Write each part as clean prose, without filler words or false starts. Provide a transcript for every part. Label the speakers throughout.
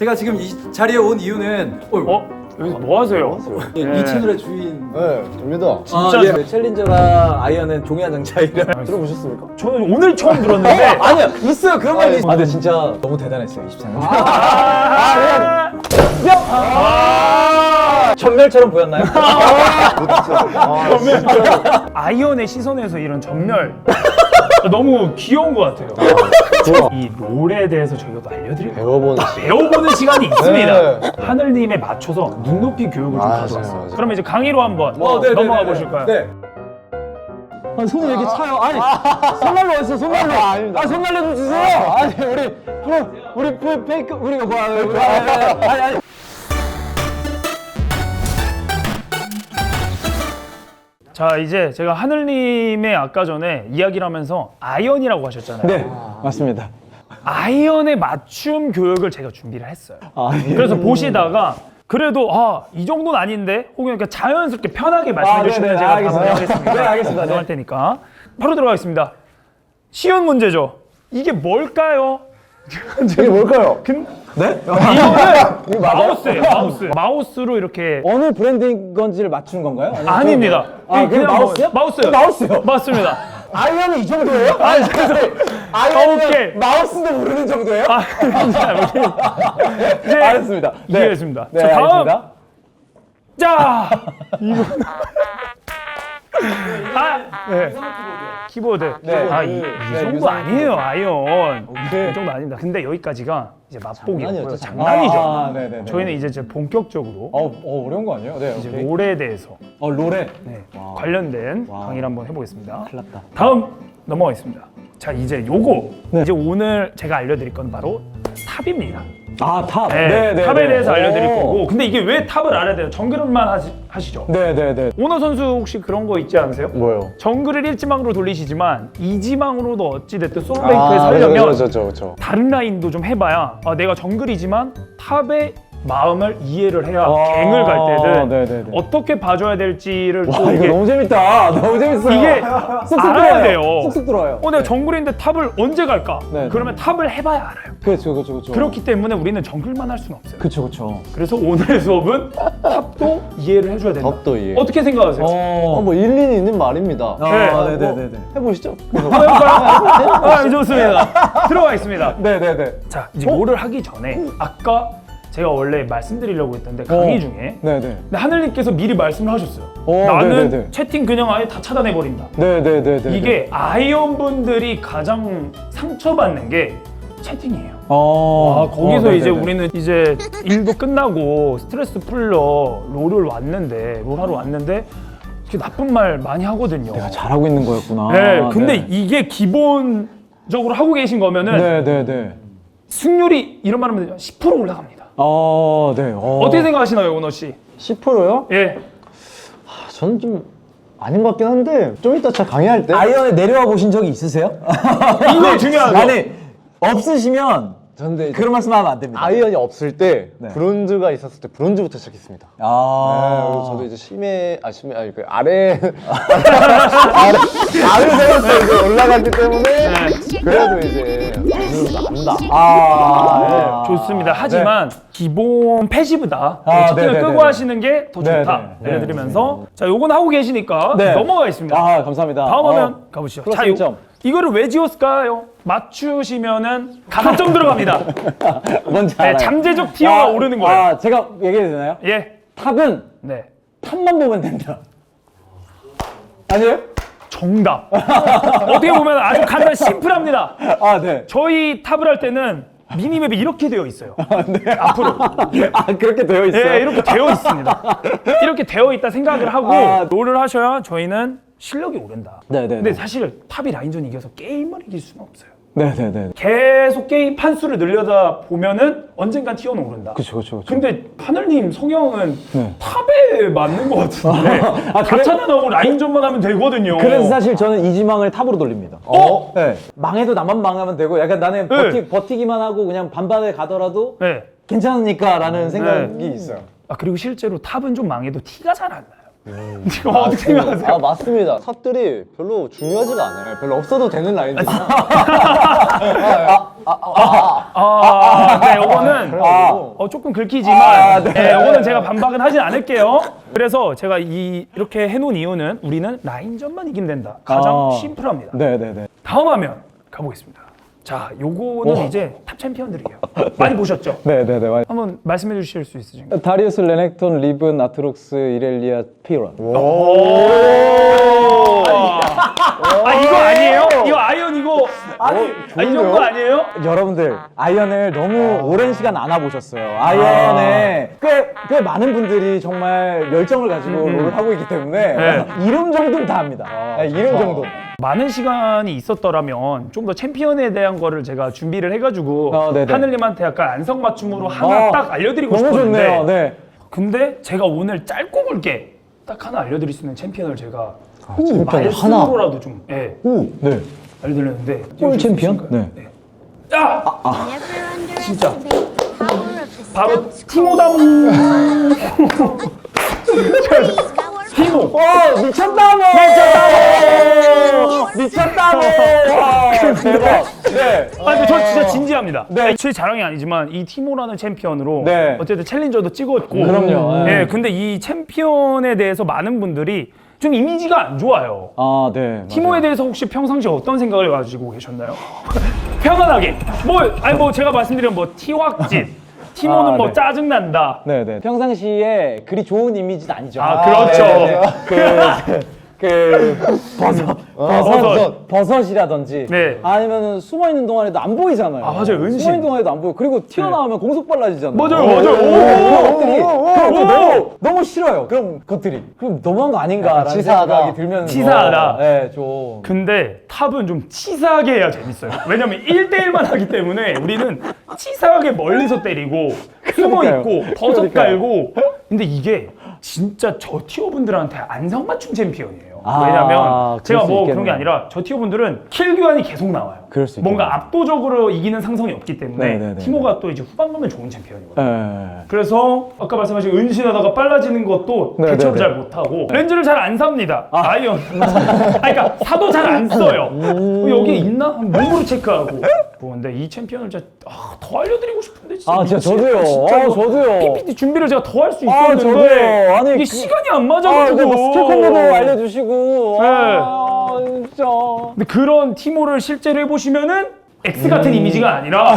Speaker 1: 제가 지금 이 자리에 온 이유는
Speaker 2: 여기서 뭐 하세요?
Speaker 1: 이 채널의 주인.
Speaker 3: 네, 됩니다.
Speaker 1: 진짜 예. 챌린저랑 아이언은 동해 한 장 차이를
Speaker 3: 들어보셨습니까?
Speaker 2: 저는 오늘 처음 들었는데
Speaker 1: 아니요 있어요 그런 말이 있어요. 근데 진짜 너무 대단했어요 24년. 전멸처럼 보였나요?
Speaker 2: 아이언의 시선에서 이런 전멸 너무 귀여운 것 같아요. 이 롤에 대해서 저희가 또 알려드릴게요. 배워보는 시간이 있습니다.
Speaker 3: 네.
Speaker 2: 하늘님에 맞춰서 눈높이 교육을 좀 가져왔어요.
Speaker 3: 맞아요.
Speaker 2: 그러면 이제 강의로 한번
Speaker 1: 네,
Speaker 2: 넘어가
Speaker 1: 네, 네,
Speaker 2: 보실까요?
Speaker 1: 네.
Speaker 4: 아, 손을 왜 이렇게 차요? 아니, 손난로 어딨어, 손난로? 아, 손난로 좀 주세요! 아니, 우리 페이크, 우리가 뭐야, 아니.
Speaker 2: 자, 이제 제가 하늘님의 아까 전에 이야기를 하면서 아이언이라고 하셨잖아요.
Speaker 4: 네, 맞습니다.
Speaker 2: 아이언의 맞춤 교육을 제가 준비를 했어요.
Speaker 4: 예.
Speaker 2: 그래서 보시다가 그래도 이 정도는 아닌데 혹은 그러니까 자연스럽게 편하게 말씀해 주시면
Speaker 4: 네네,
Speaker 2: 제가
Speaker 4: 알겠습니다.
Speaker 2: 답변하겠습니다.
Speaker 4: 네, 알겠습니다.
Speaker 2: 할 테니까 바로 들어가겠습니다. 쉬운 문제죠. 이게 뭘까요?
Speaker 3: 이게 뭘까요?
Speaker 4: 네?
Speaker 2: 이거는 마우스예요. 마우스로 이렇게
Speaker 4: 어느 브랜드인 건지를 맞추는 건가요?
Speaker 2: 아닙니다.
Speaker 4: 그냥 마우스요?
Speaker 2: 마우스요.
Speaker 4: 마우스요?
Speaker 2: 맞습니다.
Speaker 4: 아이언이 이 정도예요?
Speaker 2: 오케이.
Speaker 4: 아이언은 마우스도 모르는 정도예요?
Speaker 2: 네,
Speaker 4: 알겠습니다. 네.
Speaker 2: 이해했습니다.
Speaker 4: 네,
Speaker 2: 자, 다음.
Speaker 4: 알겠습니다.
Speaker 2: 자, 이거. 네. 키보드.
Speaker 4: 네.
Speaker 2: 이 정도
Speaker 4: 유선
Speaker 2: 아니에요, 아이언.
Speaker 4: 네.
Speaker 2: 이 정도 아닙니다. 근데 여기까지가 이제 맛보기고요.
Speaker 3: 장난이었죠,
Speaker 2: 장난이죠.
Speaker 4: 네네네.
Speaker 2: 저희는 이제 본격적으로
Speaker 4: 어려운 거 아니에요? 네,
Speaker 2: 이제
Speaker 4: 오케이.
Speaker 2: 롤에 대해서
Speaker 4: 롤에?
Speaker 2: 관련된 강의를 한번 해보겠습니다.
Speaker 4: 큰일 났다.
Speaker 2: 다음 넘어가겠습니다. 자, 이제 요거 이제 오늘 제가 알려드릴 건 바로 탑입니다.
Speaker 4: 탑.
Speaker 2: 네,
Speaker 4: 네,
Speaker 2: 탑에
Speaker 4: 네.
Speaker 2: 대해서 알려드릴
Speaker 4: 오.
Speaker 2: 거고, 근데 이게 왜 탑을 알아야 돼요? 정글만 하시죠?
Speaker 4: 네네네.
Speaker 2: 오너 선수 혹시 그런 거 있지 않으세요?
Speaker 3: 뭐요?
Speaker 2: 정글을 1지망으로 돌리시지만 2지망으로도 어찌됐든 솔로랭크에 살려면
Speaker 3: 그렇죠.
Speaker 2: 다른 라인도 좀 해봐야 내가 정글이지만 탑의 마음을 이해를 해야 갱을 갈 때든
Speaker 4: 네네네.
Speaker 2: 어떻게 봐줘야 될지를 또
Speaker 4: 이거
Speaker 2: 이게
Speaker 4: 너무 재밌다. 너무 재밌어요.
Speaker 2: 이게
Speaker 4: 쏙쏙
Speaker 2: 알아야
Speaker 4: 들어와요.
Speaker 2: 돼요.
Speaker 4: 쏙쏙 들어와요.
Speaker 2: 내가 정글인데 탑을 언제 갈까?
Speaker 4: 네.
Speaker 2: 그러면 탑을 해봐야 알아요.
Speaker 4: 그렇죠.
Speaker 2: 그렇기 때문에 우리는 정글만 할 수는 없어요.
Speaker 4: 그렇죠.
Speaker 2: 그래서 오늘의 수업은 탑도 이해를 해줘야 된다.
Speaker 3: 탑도 이해.
Speaker 2: 어떻게 생각하세요?
Speaker 3: 뭐 일리는 있는 말입니다.
Speaker 4: 네네네.
Speaker 3: 해보시죠.
Speaker 2: 한번 해볼까요? 좋습니다. 들어가겠습니다.
Speaker 4: 네네네.
Speaker 2: 자, 이제 뭐를 하기 전에 아까 제가 원래 말씀드리려고 했던데 강의 중에
Speaker 4: 네네.
Speaker 2: 근데 하늘님께서 미리 말씀을 하셨어요.
Speaker 4: 오,
Speaker 2: 나는
Speaker 4: 네네네.
Speaker 2: 채팅 그냥 아예 다 차단해버린다.
Speaker 4: 네네네.
Speaker 2: 이게 아이언분들이 가장 상처받는 게 채팅이에요. 거기서 이제 우리는 이제 일도 끝나고 스트레스 풀러 롤하러 왔는데 이렇게 나쁜 말 많이 하거든요.
Speaker 4: 내가 잘하고 있는 거였구나.
Speaker 2: 네, 근데 이게 기본적으로 하고 계신 거면은
Speaker 4: 네네네.
Speaker 2: 승률이 이런 말 하면 10% 올라갑니다.
Speaker 4: 네.
Speaker 2: 어떻게 생각하시나요, 오너 씨?
Speaker 4: 10%요?
Speaker 2: 예.
Speaker 3: 저는 좀 아닌 것 같긴 한데 좀 이따 제가 강의할 때
Speaker 4: 아이언에 내려와 보신 적이 있으세요?
Speaker 2: 이거 중요하죠.
Speaker 4: 아니, 없으시면
Speaker 3: 근데 이제
Speaker 4: 그런 말씀 하면 안 됩니다.
Speaker 3: 아이언이 없을 때
Speaker 4: 네.
Speaker 3: 브론즈가 있었을 때 브론즈부터 시작했습니다. 네, 그리고 저도 이제 그 아래 세웠어요. 이제 올라갔기 때문에 그래도 이제 어느 정도 안다.
Speaker 2: 좋습니다. 하지만 기본 패시브다. 채팅을
Speaker 4: 네네네네.
Speaker 2: 끄고 하시는 게 더 좋다.
Speaker 4: 네네.
Speaker 2: 알려드리면서 자, 요건 하고 계시니까
Speaker 4: 네.
Speaker 2: 넘어가겠습니다.
Speaker 4: 감사합니다.
Speaker 2: 다음 화면 가보시죠.
Speaker 4: 플러스
Speaker 2: 자,
Speaker 4: 1점.
Speaker 2: 이거를 왜 지웠을까요? 맞추시면은 가급점 들어갑니다.
Speaker 4: 뭔지
Speaker 2: 네,
Speaker 4: 알아요.
Speaker 2: 잠재적 티어가 오르는 거예요.
Speaker 4: 제가 얘기해도 되나요?
Speaker 2: 예.
Speaker 4: 탑은
Speaker 2: 네.
Speaker 4: 탑만 보면 된다. 아니에요?
Speaker 2: 정답. 어떻게 보면 아주 간단 심플합니다.
Speaker 4: 네.
Speaker 2: 저희 탑을 할 때는 미니맵이 이렇게 되어 있어요. 앞으로.
Speaker 4: 그렇게 되어 있어요?
Speaker 2: 네, 이렇게 되어 있습니다. 이렇게 되어 있다 생각을 하고 롤을 하셔야 저희는 실력이 오른다.
Speaker 4: 네네.
Speaker 2: 근데 사실 탑이 라인전 이겨서 게임을 이길 수는 없어요.
Speaker 4: 네네네.
Speaker 2: 계속 게임 판수를 늘려다 보면은 언젠간 티어는 오른다.
Speaker 4: 그쵸.
Speaker 2: 근데 하늘님 성형은
Speaker 4: 네.
Speaker 2: 탑에 맞는 것 같은데 다 차단하고 라인전만 하면 되거든요.
Speaker 4: 그래서 사실 저는 이지망을 탑으로 돌립니다. 네. 망해도 나만 망하면 되고 약간 나는
Speaker 2: 네.
Speaker 4: 버티기만 하고 그냥 반반에 가더라도
Speaker 2: 네.
Speaker 4: 괜찮으니까 라는 생각이
Speaker 2: 네.
Speaker 4: 있어요.
Speaker 2: 그리고 실제로 탑은 좀 망해도 티가 잘 안 나요. 이거 어떻게 생각하세요?
Speaker 3: 아 맞습니다. 탑들이 별로 중요하지가 않아요. 별로 없어도 되는 라인들.
Speaker 2: 네, 이거는 조금 긁히지만, 네, 이거는 제가 반박은 하진 않을게요. 그래서 제가 이렇게 해놓은 이유는 우리는 라인전만 이기면 된다. 가장 심플합니다.
Speaker 4: 네네네.
Speaker 2: 다음 화면 가보겠습니다. 자, 요거는 이제 탑 챔피언들이에요. 많이 보셨죠?
Speaker 4: 네네네.
Speaker 2: 한번 말씀해 주실 수 있으신가요?
Speaker 4: 다리우스, 레넥톤, 리븐, 아트록스, 이렐리아, 피론.
Speaker 2: 이거 아니에요? 이거 아이언 이거 이 정도 아니에요?
Speaker 4: 여러분들 아이언을 너무 오랜 시간 안 와보셨어요. 아이언에 꽤 많은 분들이 정말 열정을 가지고 롤을 하고 있기 때문에
Speaker 2: 네.
Speaker 4: 이름 정도는 다 압니다. 네, 이름 정도.
Speaker 2: 많은 시간이 있었더라면 좀 더 챔피언에 대한 거를 제가 준비를 해가지고
Speaker 4: 네네.
Speaker 2: 하늘님한테 약간 안성맞춤으로 하나 딱 알려드리고
Speaker 4: 너무
Speaker 2: 싶었는데
Speaker 4: 좋네요. 네.
Speaker 2: 근데 제가 오늘 짧고 굵게 딱 하나 알려드릴 수 있는 챔피언을 제가
Speaker 3: 챔피언
Speaker 2: 말씀으로라도 좀
Speaker 4: 네.
Speaker 2: 알려드렸는데
Speaker 4: 골 챔피언? 네.
Speaker 2: 야!
Speaker 5: 진짜
Speaker 2: 바로 티모담 티모
Speaker 4: 미쳤다모! 미쳤다모! 대박. 네.
Speaker 2: 근데 저 진짜 진지합니다.
Speaker 4: 네.
Speaker 2: 제 자랑이 아니지만 이 티모라는 챔피언으로
Speaker 4: 네.
Speaker 2: 어쨌든 챌린저도 찍었고
Speaker 4: 그럼요.
Speaker 2: 네, 근데 이 챔피언에 대해서 많은 분들이 좀 이미지가 안 좋아요.
Speaker 4: 아, 네.
Speaker 2: 티모에 대해서 혹시 평상시에 어떤 생각을 가지고 계셨나요? 편안하게 뭐 제가 말씀드린 뭐 티확진 티모는 뭐
Speaker 4: 네.
Speaker 2: 짜증난다.
Speaker 4: 네네. 평상시에 그리 좋은 이미지는 아니죠.
Speaker 2: 그렇죠.
Speaker 4: 버섯이라든지
Speaker 2: 네.
Speaker 4: 아니면 숨어 있는 동안에도 안 보이잖아요.
Speaker 2: 맞아요. 은신.
Speaker 4: 숨어 있는 동안에도 안 보여. 그리고 튀어나오면 공속 빨라지잖아요.
Speaker 2: 맞아요.
Speaker 4: 그런 것들이 너무 싫어요. 그런 것들이 그럼 너무한 거 아닌가라는
Speaker 3: 치사하다.
Speaker 4: 생각이 들면서
Speaker 2: 치사하다.
Speaker 4: 네, 좀.
Speaker 2: 근데 탑은 좀 치사하게 해야 재밌어요. 왜냐면 1대1만 하기 때문에 우리는 치사하게 멀리서 때리고 숨어 있고 버섯 깔고 근데 이게 진짜 저 티어분들한테 안성맞춤 챔피언이에요. 왜냐면
Speaker 4: 그럴
Speaker 2: 제가
Speaker 4: 수
Speaker 2: 뭐 그런 게
Speaker 4: 있겠네요.
Speaker 2: 아니라 저 티어분들은 킬 교환이 계속 나와요.
Speaker 4: 그럴 수
Speaker 2: 뭔가
Speaker 4: 있겠네요.
Speaker 2: 압도적으로 이기는 상성이 없기 때문에
Speaker 4: 네네네.
Speaker 2: 티모가 또 이제 후반 가면 좋은 챔피언이거든요.
Speaker 4: 네.
Speaker 2: 그래서 아까 말씀하신 은신하다가 빨라지는 것도
Speaker 4: 네,
Speaker 2: 대처를
Speaker 4: 네,
Speaker 2: 잘 못하고 렌즈를 잘 안 삽니다. 아이언. 그러니까 사도 잘 안 써요. 여기 있나? 몸으로 체크하고. 근데 이 챔피언을 진짜 더 알려드리고 싶은데 진짜.
Speaker 4: 진짜
Speaker 2: 미치겠다,
Speaker 4: 저도요.
Speaker 2: 진짜로.
Speaker 4: 저도요.
Speaker 2: PPT 준비를 제가 더 할 수
Speaker 4: 저도요.
Speaker 2: 있었는데
Speaker 4: 아니,
Speaker 2: 이게 시간이 안 맞아가지고.
Speaker 4: 뭐 스킬 콤보도 알려주시고.
Speaker 2: 네.
Speaker 4: 진짜.
Speaker 2: 근데 그런 티모를 실제로 해보시면은 X 같은 이미지가 아니라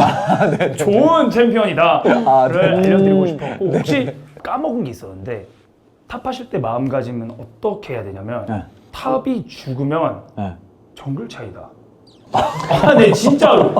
Speaker 2: 좋은 챔피언이다를 알려드리고 싶었고 혹시 까먹은 게 있었는데 탑하실 때 마음가짐은 어떻게 해야 되냐면
Speaker 4: 네.
Speaker 2: 탑이 죽으면
Speaker 4: 네.
Speaker 2: 정글 차이다. 네 진짜로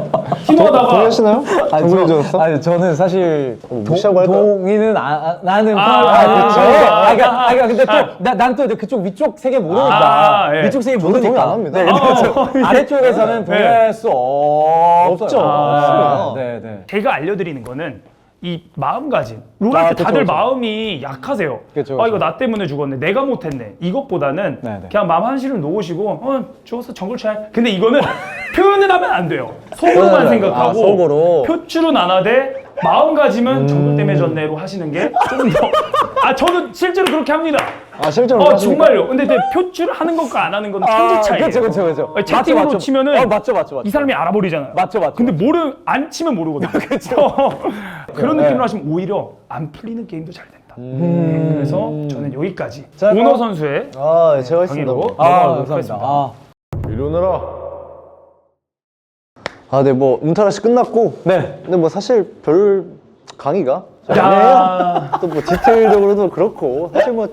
Speaker 2: 팀하다가
Speaker 3: 동의하시나요? 정글해졌어?
Speaker 4: 아니 저는 사실
Speaker 3: 무시하고 할까요?
Speaker 4: 동의는 나는 그러니까 근데 또 난 또 그쪽 위쪽 세계 모르니까
Speaker 2: 예.
Speaker 4: 위쪽 세계
Speaker 3: 동의
Speaker 4: 모르니까
Speaker 3: 안 합니다.
Speaker 4: 네, 그래서 아래쪽에서는 동의할 수 없죠.
Speaker 3: 없습니다.
Speaker 4: 네.
Speaker 2: 제가 알려드리는 거는 이 마음가짐. 롤할 때 다들
Speaker 4: 그쵸.
Speaker 2: 마음이 약하세요.
Speaker 4: 그쵸.
Speaker 2: 이거 나 때문에 죽었네. 내가 못했네. 이것보다는
Speaker 4: 네.
Speaker 2: 그냥 마음 한시름 놓으시고 죽었어 정글 차이. 근데 이거는 표현을 하면 안 돼요. 속으로만 생각하고
Speaker 3: 속으로.
Speaker 2: 표출은 안 하되 마음가짐은 정글 때문에 졌네로 하시는 게 좀 더. 저는 실제로 그렇게 합니다.
Speaker 3: 실제로 하십니까?
Speaker 2: 정말요. 근데 표출을 하는 것과 안 하는 건 천지 차이예요.
Speaker 4: 그렇죠.
Speaker 2: 채팅으로 치면은
Speaker 4: 맞죠.
Speaker 2: 이 사람이 알아버리잖아요.
Speaker 4: 맞죠.
Speaker 2: 근데 안 치면 모르거든요. 그런 느낌으로 하시면 오히려 안 풀리는 게임도 잘 된다. 그래서 저는 여기까지
Speaker 3: 자,
Speaker 2: 오너
Speaker 3: 그럼-
Speaker 2: 선수의
Speaker 3: 제가 했습니다.
Speaker 2: 강의로
Speaker 4: 감사합니다.
Speaker 2: 하겠습니다.
Speaker 3: 이리 오너라. 네, 뭐 운타라 씨 끝났고.
Speaker 4: 네.
Speaker 3: 근데 뭐 사실 별 강의가
Speaker 2: 야.
Speaker 3: 아니에요. 또 뭐 디테일적으로도 그렇고 사실 뭐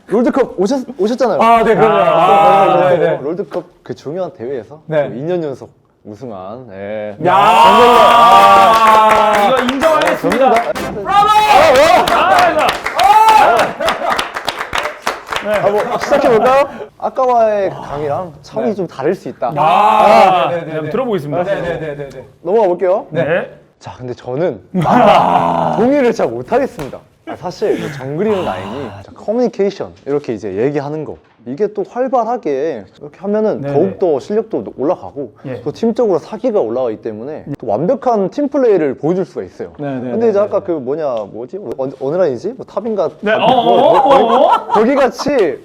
Speaker 3: 롤드컵 오셨잖아요.
Speaker 4: 네, 그럼요. 네.
Speaker 3: 롤드컵 그 중요한 대회에서
Speaker 4: 네.
Speaker 3: 2년 연속 우승한. 네.
Speaker 2: 이거 인정하겠습니다.
Speaker 3: 뭐 시작해볼까요? 아까와의 강의랑 차원이 좀 다를 수 있다.
Speaker 2: 한번 들어보겠습니다.
Speaker 4: 네.
Speaker 3: 넘어가 볼게요.
Speaker 2: 네.
Speaker 3: 자, 근데 저는 동의를 잘 못하겠습니다. 사실 이 정글이라는 라인이 커뮤니케이션 이렇게 이제 얘기하는 거 이게 또 활발하게 이렇게 하면은
Speaker 2: 네네.
Speaker 3: 더욱더 실력도 올라가고
Speaker 2: 예.
Speaker 3: 또 팀적으로 사기가 올라가기 때문에 또 완벽한 팀 플레이를 보여줄 수가 있어요. 근데 이제 아까 그 뭐지? 어느 라인이지? 뭐 탑인가?
Speaker 2: 네.
Speaker 3: 거기 같이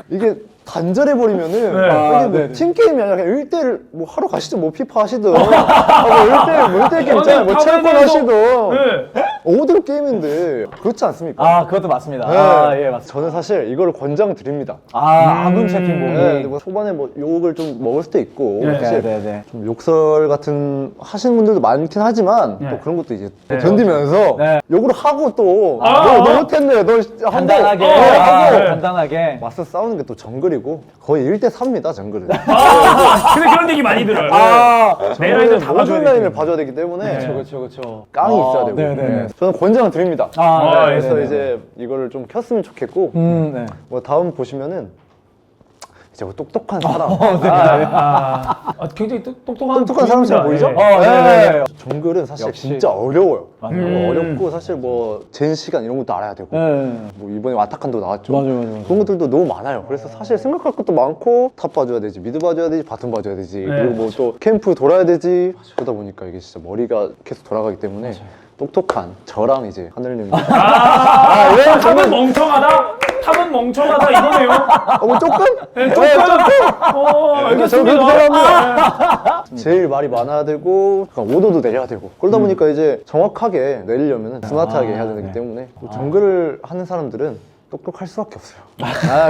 Speaker 3: 이게 단절해버리면은 이게 뭐 팀게임이 아니라 그냥 1대1 뭐 하러 가시든 뭐 피파 하시든 뭐 1대1 게임 있잖아요. 뭐 챔피언 하시든
Speaker 2: 네.
Speaker 3: 어디로 게임인데 그렇지 않습니까?
Speaker 4: 아, 그것도 맞습니다.
Speaker 3: 네.
Speaker 4: 아, 예, 맞습니다.
Speaker 3: 저는 사실 이걸 권장드립니다.
Speaker 4: 아, 아군 채팅 보기.
Speaker 3: 네, 근데 뭐 초반에 뭐 욕을 좀 먹을 수도 있고
Speaker 2: 네.
Speaker 3: 사실
Speaker 4: 네.
Speaker 3: 좀 욕설 같은 하시는 분들도 많긴 하지만
Speaker 2: 네.
Speaker 3: 또 그런 것도 이제 또 견디면서
Speaker 4: 네.
Speaker 3: 욕을 하고 또 너 못했네 너 하고
Speaker 4: 간단하게.
Speaker 3: 하고
Speaker 4: 간단하게.
Speaker 3: 맞서 싸우는 게 또 정글이고 거의 1대 3입니다 정글은.
Speaker 2: 근데 그런 얘기 많이 들어요. 내 라인을 다 봐줘야
Speaker 3: 모든
Speaker 2: 돼.
Speaker 3: 라인을 봐줘야 되기 때문에
Speaker 4: 그렇죠.
Speaker 3: 깡이 있어야 되고.
Speaker 4: 네네.
Speaker 3: 저는 권장을 드립니다.
Speaker 4: 아, 네,
Speaker 3: 그래서
Speaker 4: 네네.
Speaker 3: 이제 이거를 좀 켰으면 좋겠고
Speaker 4: 네.
Speaker 3: 뭐 다음 보시면은 이제 뭐 똑똑한 사람.
Speaker 2: 굉장히 똑똑한
Speaker 3: 사람처럼 보이죠?
Speaker 2: 네.
Speaker 4: 네.
Speaker 3: 정글은 사실
Speaker 4: 역시.
Speaker 3: 진짜 어려워요.
Speaker 4: 맞아요.
Speaker 3: 어렵고 사실 뭐 젠 시간 이런 것도 알아야 되고
Speaker 4: 네.
Speaker 3: 뭐 이번에 와타칸도 나왔죠.
Speaker 4: 맞아요.
Speaker 3: 그런 것들도 너무 많아요. 그래서 사실 생각할 것도 많고 탑 봐줘야 되지, 미드 봐줘야 되지, 바텀 봐줘야 되지,
Speaker 2: 네.
Speaker 3: 그리고 뭐 또 캠프 돌아야 되지. 그러다 보니까 이게 진짜 머리가 계속 돌아가기 때문에 똑똑한 저랑 이제 하늘님이
Speaker 2: 탑은 멍청하다? 탑은 멍청하다 이거네요.
Speaker 3: 뭐 조금?
Speaker 2: 네, 조금. 알겠습니다.
Speaker 3: 제일 말이 많아야 되고 약간 오더도 내려야 되고 그러다 보니까 이제 정확하게 내리려면 스마트하게 해야 되기 때문에 또 정글을 하는 사람들은 똑똑할 수밖에 없어요.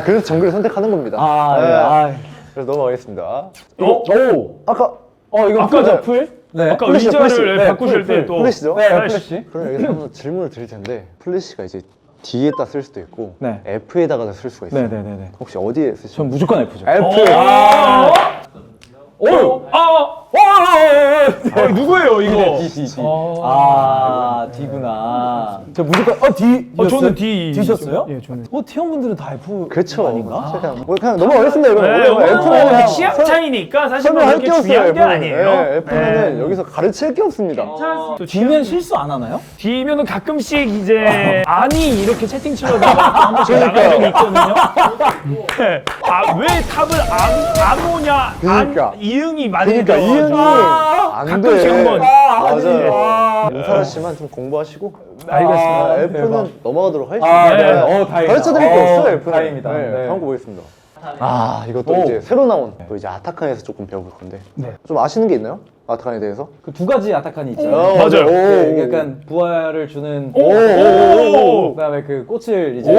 Speaker 3: 그래서 정글을 선택하는 겁니다. 네. 그래서 넘어가겠습니다. 아까
Speaker 4: 이거
Speaker 2: 아까
Speaker 4: 풀? 네.
Speaker 2: 아까
Speaker 3: 플래시,
Speaker 2: 의자를
Speaker 3: 플래시.
Speaker 2: 바꾸실 때 또
Speaker 3: 플래시죠?
Speaker 4: 네, 플래시.
Speaker 3: 그럼 여기서 한번 질문을 드릴 텐데 플래시가 이제 D에다 쓸 수도 있고
Speaker 4: 네.
Speaker 3: F에다가 쓸 수가 있어요.
Speaker 4: 네네네.
Speaker 3: 혹시 어디에 쓰시죠?
Speaker 4: 전 무조건 F죠.
Speaker 3: F.
Speaker 2: 누구예요 이거?
Speaker 4: D구나. 저 무조건 D.
Speaker 2: 저는 D.
Speaker 4: D셨어요?
Speaker 2: 예, 저는.
Speaker 4: T형분들은 다 F
Speaker 3: 그렇죠.
Speaker 4: 아닌가?
Speaker 3: 그냥 넘어가겠습니다. 이거.
Speaker 2: 네,
Speaker 3: F는
Speaker 2: 뭐
Speaker 3: 그냥
Speaker 2: 취향 차이니까 사실 뭐
Speaker 3: 설명할 게
Speaker 2: 그렇게
Speaker 3: 없어요.
Speaker 2: 중요한 게
Speaker 3: F는.
Speaker 2: 아니에요.
Speaker 3: 네, F는 여기서 가르칠 게 없습니다.
Speaker 2: 또
Speaker 4: D면 실수 안 하나요?
Speaker 2: D면은 가끔씩 이제 아니 이렇게 채팅 치려다가 또 한 번씩 나갈 적이 있거든요. 네. 왜 탑을 안 오냐?
Speaker 3: 그러니까.
Speaker 2: 이응이 많이
Speaker 3: 그러니까
Speaker 2: 들어가지고.
Speaker 3: 이응이 안 돼.
Speaker 2: 가끔씩 한 번.
Speaker 3: 맞아요. 윤사라 씨만 좀 공부하시고.
Speaker 2: 알겠습니다.
Speaker 3: F는 넘어가도록 하겠습니다.
Speaker 4: 네. 다행이다.
Speaker 3: 가르쳐드릴 게 없어요. F는.
Speaker 4: 다행입니다.
Speaker 3: 네.
Speaker 4: 네.
Speaker 3: 다음 거 보겠습니다. 이것도 이제 새로 나온 또 이제 아타칸에서 조금 배워볼 건데.
Speaker 2: 네.
Speaker 3: 좀 아시는 게 있나요? 아타칸에 대해서?
Speaker 4: 그 두 가지 아타칸이 있죠.
Speaker 2: 맞아요.
Speaker 4: 그 약간 부활을 주는
Speaker 2: 오!
Speaker 4: 그다음에 그 꽃을 이제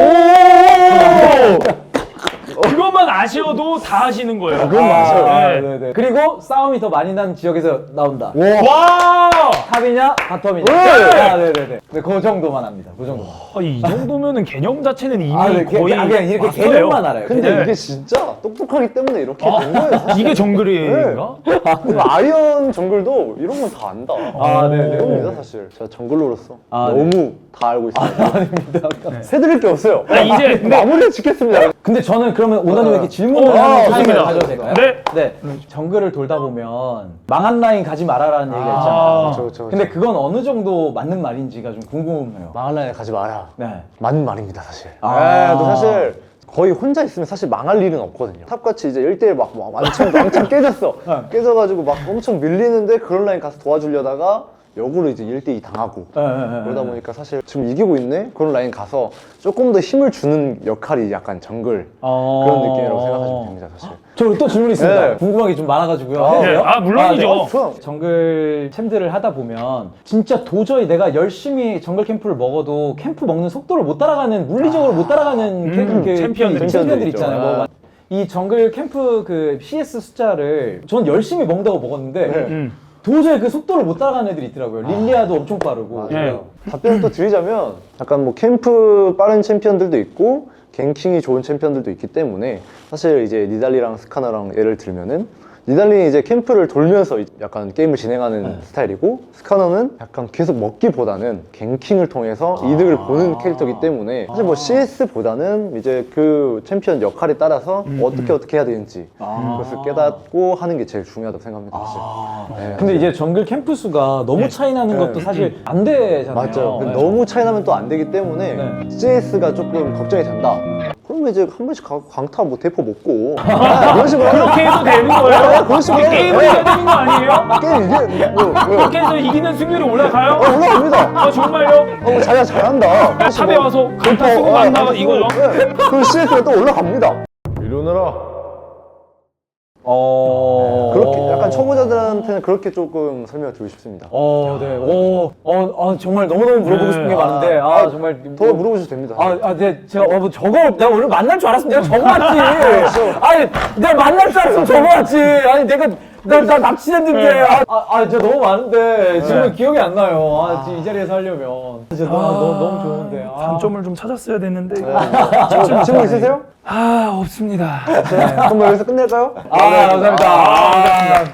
Speaker 2: 그것만 아셔도 다 하시는 거예요.
Speaker 3: 그건 맞아요.
Speaker 2: 네.
Speaker 4: 네. 그리고 싸움이 더 많이 나는 지역에서 나온다.
Speaker 2: 와!
Speaker 4: 탑이냐 바텀이냐. 네네네. 네, 그 정도만 합니다. 그 정도.
Speaker 2: 이 정도면은 개념 자체는 이미
Speaker 4: 네,
Speaker 2: 거의
Speaker 4: 그냥 이렇게
Speaker 2: 왔어요.
Speaker 4: 개념만 알아요.
Speaker 3: 근데
Speaker 2: 네.
Speaker 3: 이게 진짜 똑똑하기 때문에 이렇게 된 거예요. 사실.
Speaker 2: 이게 정글인가?
Speaker 3: 아이언 정글도 이런 건 다 안다.
Speaker 4: 네네.
Speaker 3: 이겁니다 사실. 제가 정글로로서
Speaker 4: 네.
Speaker 3: 너무 다 알고 있습니다. 아닙니다. 새드릴 게 없어요.
Speaker 2: 이제
Speaker 3: 마무리 짓겠습니다.
Speaker 4: 근데 저는 그러면 오다님에게 질문을 하는 타임을
Speaker 2: 좋습니다.
Speaker 4: 가져도 될까요?
Speaker 2: 네.
Speaker 4: 정글을 돌다 보면 망한 라인 가지 말아라는 얘기가 있잖아요.
Speaker 3: 그렇죠.
Speaker 4: 근데 그건 어느 정도 맞는 말인지가 좀 궁금해요.
Speaker 3: 망할 라인에 가지 마라.
Speaker 4: 네.
Speaker 3: 맞는 말입니다 사실.
Speaker 4: 아.
Speaker 3: 또 사실 거의 혼자 있으면 사실 망할 일은 없거든요. 탑같이 이제 1대1 막 왕창 깨졌어. 깨져가지고 막 엄청 밀리는데 그런 라인 가서 도와주려다가 역으로 이제 1대2 당하고 그러다 보니까 사실 지금 이기고 있네? 그런 라인 가서 조금 더 힘을 주는 역할이 약간 정글 그런 느낌이라고 생각하시면 됩니다 사실.
Speaker 4: 저 또 질문 있습니다.
Speaker 3: 네.
Speaker 4: 궁금한 게 좀 많아가지고요. 해도 돼요?
Speaker 2: 물론이죠.
Speaker 3: 그럼
Speaker 4: 정글 챔들을 하다 보면 진짜 도저히 내가 열심히 정글 캠프를 먹어도 캠프 먹는 속도를 못 따라가는 물리적으로 못 따라가는 챔피언들
Speaker 3: 있죠.
Speaker 4: 있잖아요. 뭐 이 정글 캠프 그 CS 숫자를 전 열심히 먹는다고 먹었는데 도저히 그 속도를 못 따라가는 애들이 있더라고요. 릴리아도 엄청 빠르고.
Speaker 3: 답변을 또 드리자면 약간 뭐 캠프 빠른 챔피언들도 있고 갱킹이 좋은 챔피언들도 있기 때문에 사실 이제 니달리랑 스카나랑 예를 들면은 니달리는 이제 캠프를 돌면서 약간 게임을 진행하는 스타일이고 스카너는 약간 계속 먹기보다는 갱킹을 통해서 이득을 보는 캐릭터이기 때문에 사실 뭐 CS보다는 이제 그 챔피언 역할에 따라서 어떻게 해야 되는지 그것을 깨닫고 하는 게 제일 중요하다고 생각합니다. 사실. 네,
Speaker 4: 근데 이제 정글 캠프 수가 너무 차이 나는 것도 사실 안 되잖아요.
Speaker 3: 맞죠.
Speaker 4: 네.
Speaker 3: 너무 차이 나면 또 안 되기 때문에
Speaker 4: 네.
Speaker 3: CS가 조금 걱정이 된다. 그러면 이제 한 번씩 광타 뭐 대포 먹고 그런 식으로
Speaker 2: 그렇게 해도 되는 거예요?
Speaker 3: 그런 식으로
Speaker 2: 게임을 해야 되는 거 아니에요?
Speaker 3: 게임 이게 뭐
Speaker 2: 그렇게 해서 이기는 승률이 올라가요?
Speaker 3: 올라갑니다.
Speaker 2: 아 정말요?
Speaker 3: 뭐 자기가 잘한다.
Speaker 2: 탑에 와서 강타 쓰고 간다 이거요?
Speaker 3: 그럼 CS가 또 올라갑니다. 이러느라 그렇게 약간 초보자들한테는 그렇게 조금 설명을 드리고 싶습니다.
Speaker 4: 네. 정말 너무너무 물어보고 싶은 게 많은데, 정말.
Speaker 3: 더 물어보셔도 됩니다.
Speaker 4: 네, 제가, 뭐, 저거, 내가 오늘 만날 줄 알았으면 내가 저거 왔지. 아니, 내가 만날 줄 알았으면 저거 왔지. 아니, 나 납치됐는데. 진짜 너무 많은데. 지금 기억이 안 나요. 지금 이 자리에서 하려면. 진짜 너무 좋은데.
Speaker 2: 단점을 좀 찾았어야 됐는데
Speaker 3: 질문 있으세요?
Speaker 2: 없습니다.
Speaker 3: 그럼 여기서 끝낼까요?
Speaker 4: 감사합니다.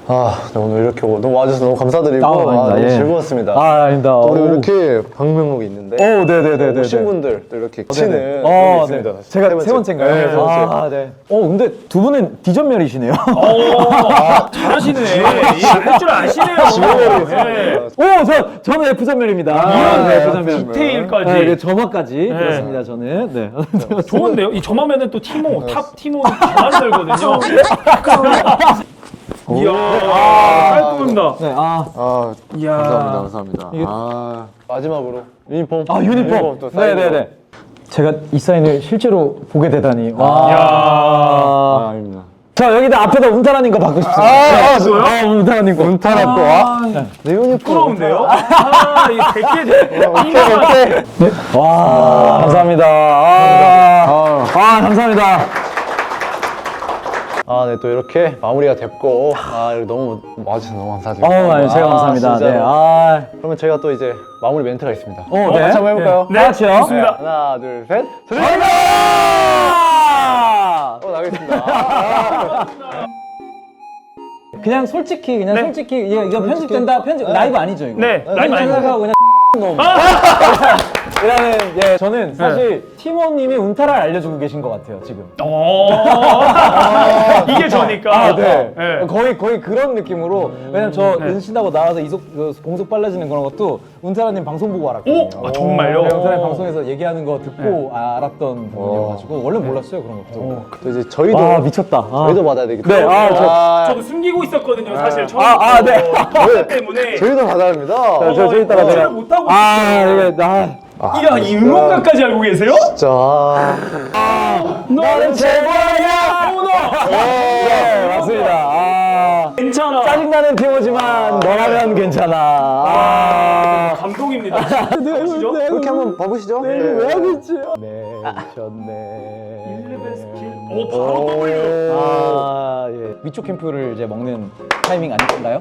Speaker 3: 네, 오늘 이렇게 너무 와주셔서 너무 감사드리고
Speaker 4: 아닙니다.
Speaker 3: 너무
Speaker 4: 예.
Speaker 3: 즐거웠습니다.
Speaker 4: 아닙니다.
Speaker 3: 그리고 이렇게 방명록이 있는데
Speaker 4: 네네네네.
Speaker 3: 오신 분들 또 이렇게 치는
Speaker 4: 네.
Speaker 3: 있습니다.
Speaker 4: 제가 세 번째인가요?
Speaker 3: 네, 세 번째.
Speaker 4: 네. 근데 두 분은 디전멸이시네요.
Speaker 2: 잘하시네. 할 줄 아시네요. 네.
Speaker 4: 저는 F전멸입니다.
Speaker 2: 이런
Speaker 4: F전멸.
Speaker 2: 디테일까지.
Speaker 4: 네, 점화까지. 그렇습니다, 저는. 네.
Speaker 2: 좋은데요? 이 점하면은 또 티모, 탑 티모 다 만들거든요. 이야, 깔끔합니다.
Speaker 4: 네,
Speaker 2: 이야.
Speaker 3: 감사합니다. 마지막으로 유니폼.
Speaker 4: 유니폼.
Speaker 3: 또 사인으로.
Speaker 4: 네네네. 제가 이 사인을 실제로 보게 되다니.
Speaker 3: 아닙니다.
Speaker 4: 자, 여기다 앞에다 운타라님 거 받고 싶습니다. 운타라님 거.
Speaker 3: 운타라 또 내 유니폼.
Speaker 2: 부끄러운데요? 이 100개
Speaker 3: 오케이.
Speaker 4: 감사합니다. 감사합니다.
Speaker 3: 네, 또 이렇게 마무리가 됐고, 너무 와주셔서 너무 감사드립니다.
Speaker 4: 제가 감사합니다.
Speaker 3: 진짜로. 그러면 제가 또 이제 마무리 멘트가 있습니다.
Speaker 4: 네.
Speaker 3: 같이 한번 해볼까요?
Speaker 2: 네, 좋습니다.
Speaker 3: 하나, 둘, 셋. 나가겠습니다.
Speaker 4: 그냥 솔직히 이거 편집된다. 라이브 아니죠, 이거?
Speaker 2: 네, 라이브 아니고.
Speaker 4: 생각하고 그냥 놈. 왜냐면 저는 사실 팀원님이 운타라를 알려주고 계신 것 같아요, 지금.
Speaker 2: 이게 저니까.
Speaker 4: 네.
Speaker 2: 네.
Speaker 4: 거의 그런 느낌으로. 왜냐면 저 은신하고 나와서 공속 빨라지는 그런 것도 운타라님 방송 보고 알았거든요.
Speaker 2: 정말요?
Speaker 4: 운타라님 방송에서 얘기하는 거 듣고 알았던 부분이어가지고 원래 몰랐어요, 그런 것도.
Speaker 3: 또 이제 저희도
Speaker 4: 미쳤다.
Speaker 3: 저희도 받아야 되기
Speaker 4: 네,
Speaker 3: 때문에.
Speaker 2: 저도 숨기고 있었거든요, 사실. 처음
Speaker 4: 네.
Speaker 2: 때문에.
Speaker 3: 저희도 받아야 합니다.
Speaker 4: 저 이따가
Speaker 2: 제가
Speaker 4: 제가
Speaker 2: 못하고 있어요. 이야, 이 응원가까지 알고 계세요?
Speaker 3: 진짜.
Speaker 2: 너는 최고야, 오너!
Speaker 4: 네, 맞습니다.
Speaker 2: 괜찮아.
Speaker 4: 짜증나는 팀워지만 너라면 괜찮아.
Speaker 2: 감동입니다. 아시죠?
Speaker 3: 그렇게 한번 봐보시죠.
Speaker 4: 왜 하겠지? 미쳤네.
Speaker 2: 바로 W.
Speaker 4: 예. 위쪽 캠프를 이제 먹는 타이밍 아닌가요?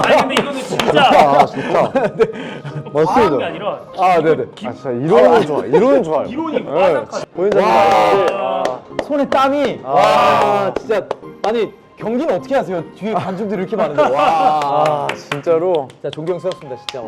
Speaker 2: 아니, 근데 이거는 진짜
Speaker 3: 진짜.
Speaker 2: 과학이
Speaker 3: 맞습니다.
Speaker 2: 아니라
Speaker 3: 네네. 진짜 이론은 좋아. 이론은 좋아요.
Speaker 2: 이론이
Speaker 3: 네.
Speaker 2: 빠삭하죠.
Speaker 3: 보인다는
Speaker 4: 손에 땀이. 진짜. 아니, 경기는 어떻게 하세요? 뒤에 관중들이 이렇게 많은데.
Speaker 3: 진짜로.
Speaker 4: 진짜 존경스럽습니다, 진짜.